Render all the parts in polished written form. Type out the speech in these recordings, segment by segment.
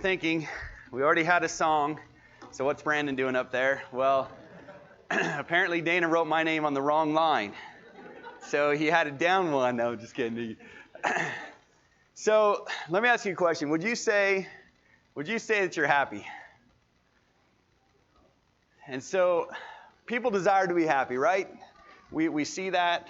Thinking, we already had a song, so what's Brandon doing up there? Well, apparently Dana wrote my name on the wrong line, so he had it down one. No, just kidding. So let me ask you a question. Would you say that you're happy? And so people desire to be happy, right? We see that.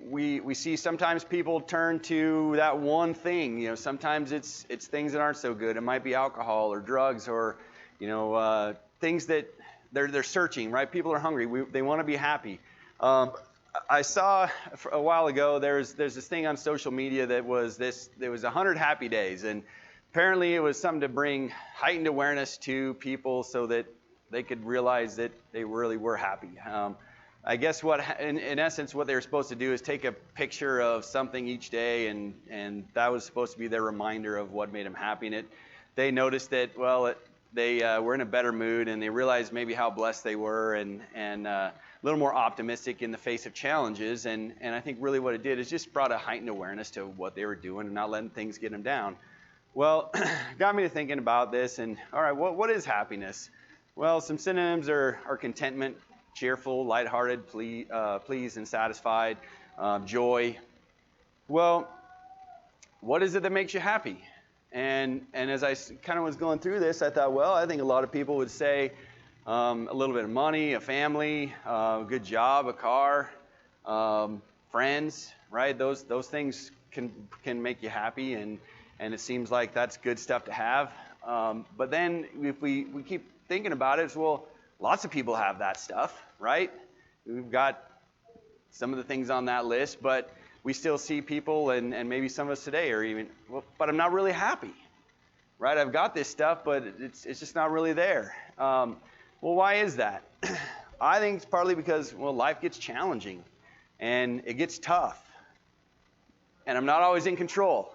We see sometimes people turn to that one thing. You know, sometimes it's things that aren't so good. It might be alcohol or drugs or, things that they're searching, right? People are hungry. They want to be happy. I saw a while ago there's this thing on social media that was there was 100 happy days, and apparently it was something to bring heightened awareness to people so that they could realize that they really were happy. I guess in essence, what they were supposed to do is take a picture of something each day, and that was supposed to be their reminder of what made them happy. And they noticed that, they were in a better mood, and they realized maybe how blessed they were, and a little more optimistic in the face of challenges. And I think really what it did is just brought a heightened awareness to what they were doing and not letting things get them down. Well, got me to thinking about this, and all right, what is happiness? Well, some synonyms are contentment, cheerful, lighthearted, pleased and satisfied, joy. Well, what is it that makes you happy? And as I kind of was going through this, I thought, well, I think a lot of people would say a little bit of money, a family, a good job, a car, friends, right? Those things can make you happy, and it seems like that's good stuff to have. But then if we keep thinking about it, well, lots of people have that stuff, right? We've got some of the things on that list, but we still see people, and maybe some of us today are even, but I'm not really happy, right? I've got this stuff, but it's just not really there. Well, why is that? I think it's partly because, life gets challenging, and it gets tough, and I'm not always in control.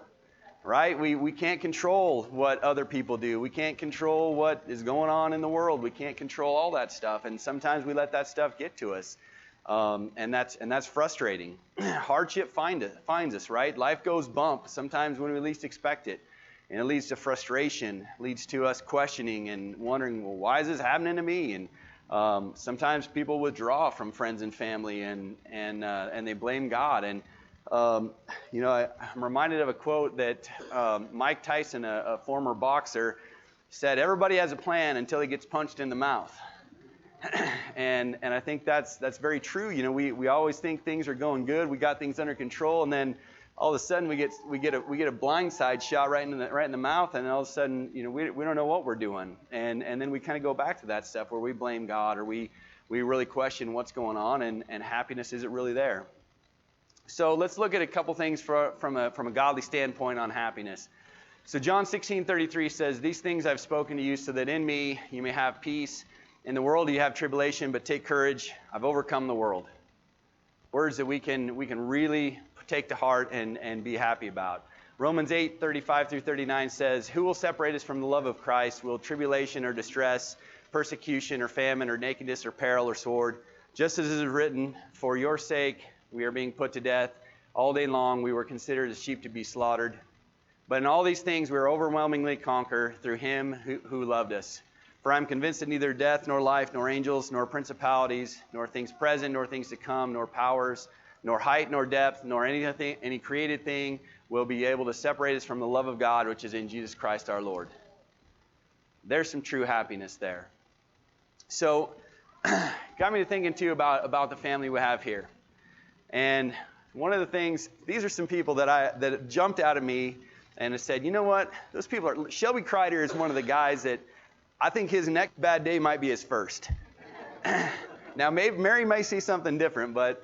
Right? We can't control what other people do. We can't control what is going on in the world. We can't control all that stuff. And sometimes we let that stuff get to us. And that's frustrating. Hardship finds us, right? Life goes bump sometimes when we least expect it. And it leads to frustration, leads to us questioning and wondering, well, why is this happening to me? And sometimes people withdraw from friends and family, and they blame God. And I'm reminded of a quote that Mike Tyson, a former boxer, said, "Everybody has a plan until he gets punched in the mouth." and I think that's very true. We always think things are going good, we got things under control, and then all of a sudden we get a blindside shot right in the mouth, and all of a sudden we don't know what we're doing, and then we kind of go back to that stuff where we blame God, or we really question what's going on, and happiness isn't really there. So let's look at a couple things from a godly standpoint on happiness. So John 16:33 says, "These things I've spoken to you so that in me you may have peace. In the world you have tribulation, but take courage. I've overcome the world." Words that we can really take to heart and be happy about. Romans 8:35 through 39 says, "Who will separate us from the love of Christ? Will tribulation or distress, persecution or famine or nakedness or peril or sword? Just as it is written, for your sake we are being put to death. All day long we were considered as sheep to be slaughtered. But in all these things we are overwhelmingly conquered through him who loved us. For I am convinced that neither death, nor life, nor angels, nor principalities, nor things present, nor things to come, nor powers, nor height, nor depth, nor any created thing will be able to separate us from the love of God, which is in Jesus Christ our Lord." There's some true happiness there. So, got me to thinking too about the family we have here. And one of the things, these are some people that jumped out at me and said, you know what, those people are, Shelby Kreider is one of the guys that I think his next bad day might be his first. Now, maybe Mary may see something different, but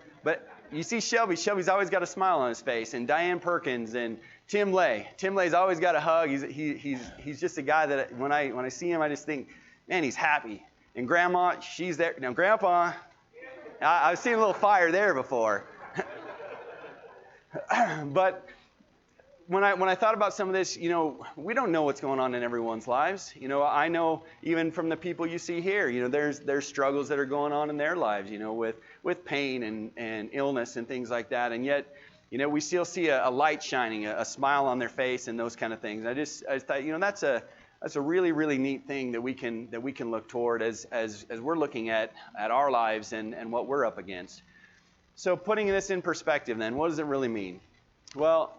you see Shelby's always got a smile on his face, and Diane Perkins and Tim Lay's always got a hug. He's just a guy that when I see him, I just think, man, he's happy. And Grandma, she's there. Now, Grandpa, I've seen a little fire there before. But when I thought about some of this, we don't know what's going on in everyone's lives. I know even from the people you see here, there's struggles that are going on in their lives, with pain and illness and things like that. And yet we still see a light shining, a smile on their face, and those kind of things. I just thought, that's a really, really neat thing that we can look toward as we're looking at our lives and what we're up against. So putting this in perspective, then, what does it really mean? Well,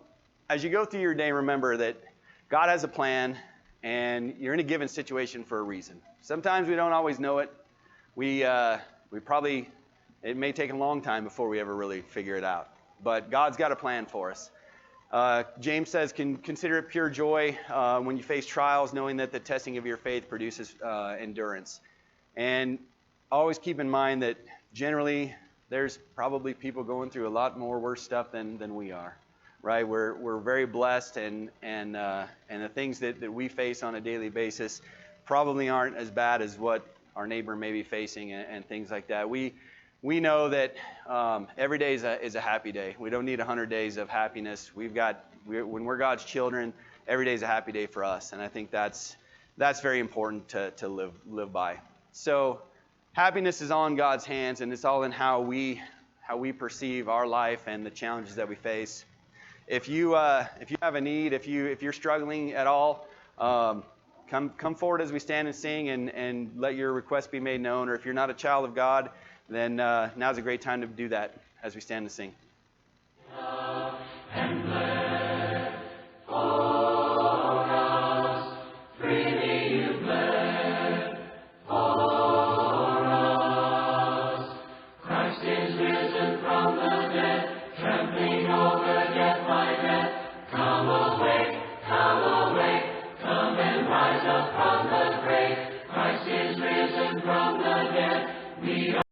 as you go through your day, remember that God has a plan, and you're in a given situation for a reason. Sometimes we don't always know it. It may take a long time before we ever really figure it out. But God's got a plan for us. James says, consider it pure joy when you face trials, knowing that the testing of your faith produces endurance. And always keep in mind that generally there's probably people going through a lot more worse stuff than we are, right? We're very blessed, and the things that we face on a daily basis probably aren't as bad as what our neighbor may be facing and things like that. We know that every day is a happy day. We don't need 100 days of happiness. When we're God's children, every day is a happy day for us, and I think that's very important to live by. So happiness is all in God's hands, and it's all in how we perceive our life and the challenges that we face. If you have a need, if you're struggling at all, come forward as we stand and sing, and let your request be made known. Or if you're not a child of God, then now's a great time to do that as we stand and sing.